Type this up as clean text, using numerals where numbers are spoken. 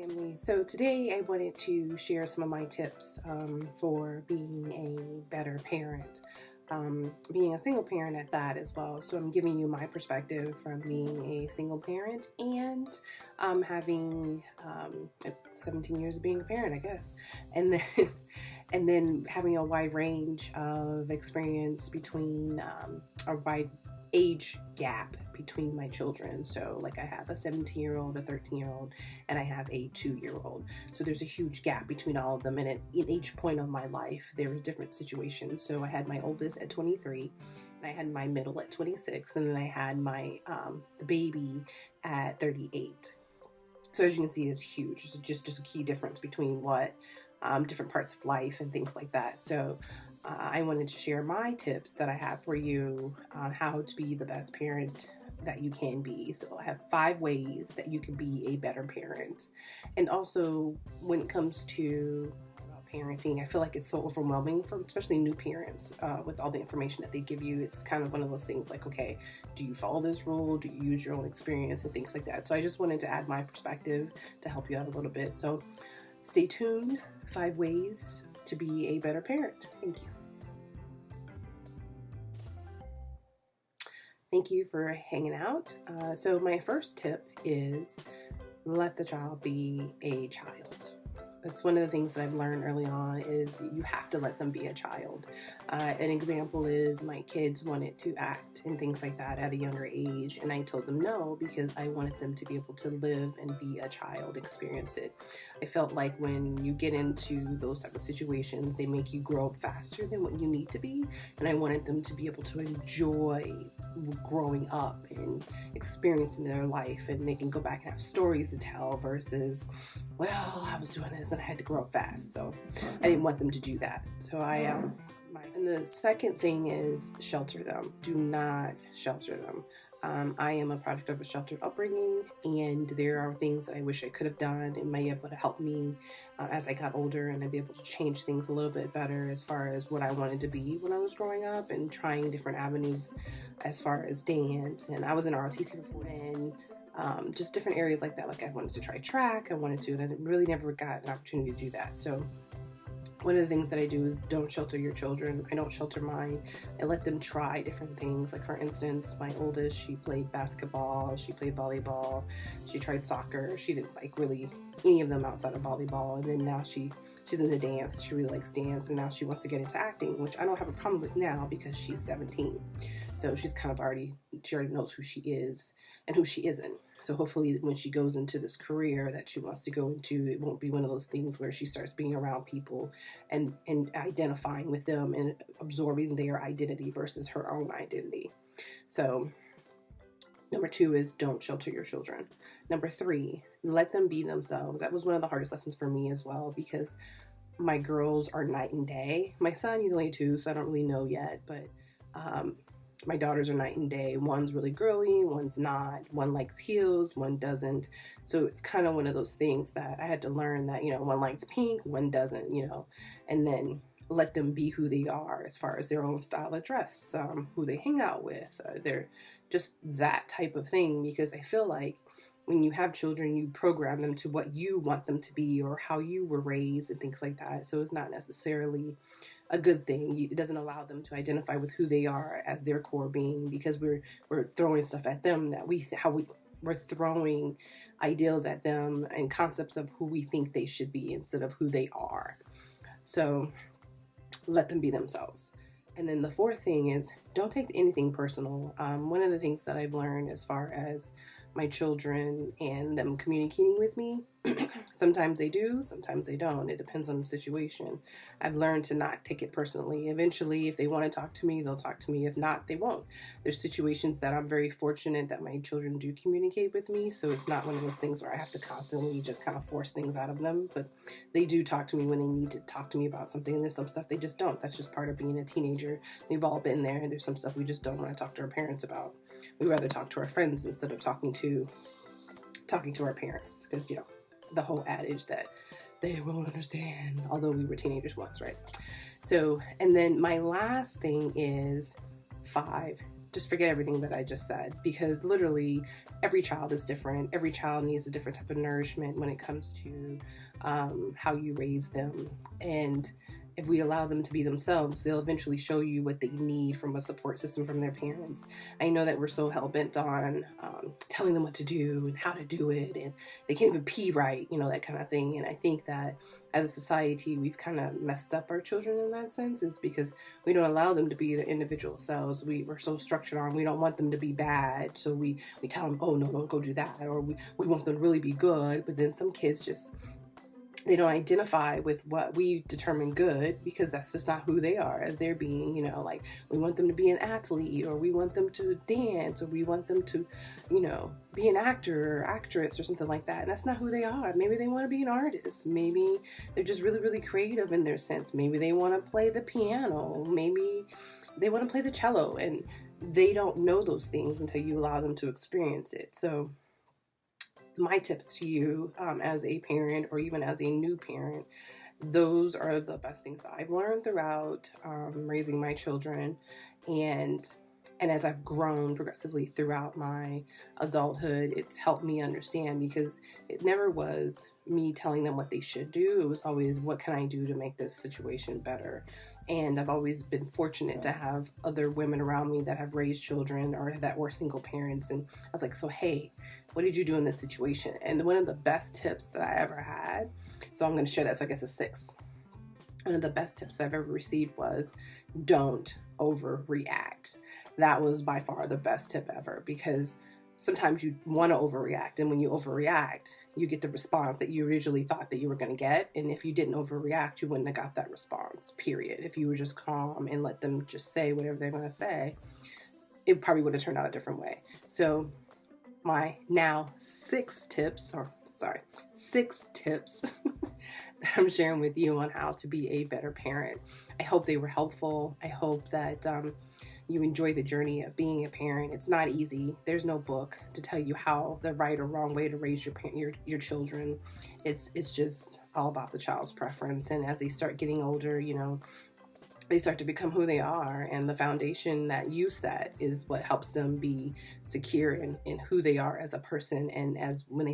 Family. So today I wanted to share some of my tips for being a better parent, being a single parent at that as well. So I'm giving you my perspective from being a single parent and having 17 years of being a parent, I guess, and then and then having a wide range of experience between a wide age gap between my children. So like I have a 17-year-old, a 13-year-old, and I have a 2-year-old. So there's a huge gap between all of them, and in each point of my life there were different situations. So I had my oldest at 23, and I had my middle at 26, and then I had my the baby at 38. So as you can see, it's huge. It's just a key difference between what different parts of life and things like that. So I wanted to share my tips that I have for you on how to be the best parent that you can be. So I have 5 ways that you can be a better parent. And also when it comes to parenting, I feel like it's so overwhelming for especially new parents with all the information that they give you. It's kind of one of those things like, okay, do you follow this rule? Do you use your own experience and things like that? So I just wanted to add my perspective to help you out a little bit. So stay tuned. 5 ways to be a better parent. Thank you. Thank you for hanging out. So my first tip is let the child be a child. That's one of the things that I've learned early on is that you have to let them be a child. An example is my kids wanted to act and things like that at a younger age, and I told them no because I wanted them to be able to live and be a child, experience it. I felt like when you get into those type of situations, they make you grow up faster than what you need to be, and I wanted them to be able to enjoy growing up and experiencing their life, and they can go back and have stories to tell versus, well, I was doing this and I had to grow up fast. So I didn't want them to do that. So and the second thing is shelter them. Do not shelter them. I am a product of a sheltered upbringing, and there are things that I wish I could have done and may be able to help me as I got older, and I'd be able to change things a little bit better as far as what I wanted to be when I was growing up and trying different avenues as far as dance. And I was in ROTC before then. Just different areas like that. Like I wanted to try track, and I really never got an opportunity to do that. So one of the things that I do is don't shelter your children. I don't shelter mine. I let them try different things. Like for instance, my oldest, she played basketball, she played volleyball, she tried soccer. She didn't like really any of them outside of volleyball. And then now she's into dance. She really likes dance, and now she wants to get into acting, which I don't have a problem with now because she's 17. So she's kind of she already knows who she is and who she isn't. So hopefully when she goes into this career that she wants to go into, it won't be one of those things where she starts being around people and identifying with them and absorbing their identity versus her own identity. So number 2 is don't shelter your children. Number 3, let them be themselves. That was one of the hardest lessons for me as well, because my girls are night and day. My son, he's only 2, so I don't really know yet, but my daughters are night and day. One's really girly, one's not. One likes heels, one doesn't. So it's kind of one of those things that I had to learn that, one likes pink, one doesn't, and then let them be who they are as far as their own style of dress, who they hang out with. They're just that type of thing, because I feel like when you have children, you program them to what you want them to be or how you were raised and things like that. So it's not necessarily a good thing. It doesn't allow them to identify with who they are as their core being, because we're throwing stuff at them that we're throwing ideals at them and concepts of who we think they should be instead of who they are. So let them be themselves. And then the 4th thing is don't take anything personal. One of the things that I've learned as far as my children and them communicating with me, sometimes they do, sometimes they don't. It depends on the situation. I've learned to not take it personally. Eventually, if they want to talk to me, they'll talk to me. If not, they won't. There's situations that I'm very fortunate that my children do communicate with me, so it's not one of those things where I have to constantly just kind of force things out of them, but they do talk to me when they need to talk to me about something, and there's some stuff they just don't. That's just part of being a teenager. We've all been there, and there's some stuff we just don't want to talk to our parents about. We'd rather talk to our friends instead of talking to our parents, because the whole adage that they won't understand, although we were teenagers once, right? So, and then my last thing is 5, just forget everything that I just said, because literally every child is different. Every child needs a different type of nourishment when it comes to how you raise them. And if we allow them to be themselves, they'll eventually show you what they need from a support system from their parents. I know that we're so hell-bent on telling them what to do and how to do it, and they can't even pee right, that kind of thing. And I think that as a society, we've kind of messed up our children in that sense, is because we don't allow them to be their individual selves. We're so structured on, we don't want them to be bad, so we tell them, oh, no, don't go do that, or we want them to really be good. But then some kids just, they don't identify with what we determine good, because that's just not who they are as they're being, like we want them to be an athlete, or we want them to dance, or we want them to, be an actor or actress or something like that. And that's not who they are. Maybe they want to be an artist. Maybe they're just really, really creative in their sense. Maybe they want to play the piano. Maybe they want to play the cello, and they don't know those things until you allow them to experience it. So my tips to you as a parent, or even as a new parent, those are the best things that I've learned throughout raising my children, and as I've grown progressively throughout my adulthood. It's helped me understand, because it never was me telling them what they should do. It was always, what can I do to make this situation better? And I've always been fortunate to have other women around me that have raised children or that were single parents. And I was like, so, hey, what did you do in this situation? And one of the best tips that I ever had, so I'm going to share that, so I guess it's 6. One of the best tips that I've ever received was, don't overreact. That was by far the best tip ever, because sometimes you want to overreact, and when you overreact, you get the response that you originally thought that you were going to get. And if you didn't overreact, you wouldn't have got that response, period. If you were just calm and let them just say whatever they're going to say, it probably would have turned out a different way. So my now 6 tips that I'm sharing with you on how to be a better parent. I hope they were helpful. I hope that you enjoy the journey of being a parent. It's not easy. There's no book to tell you how the right or wrong way to raise your children. It's just all about the child's preference. And as they start getting older, they start to become who they are, and the foundation that you set is what helps them be secure in who they are as a person, and as when they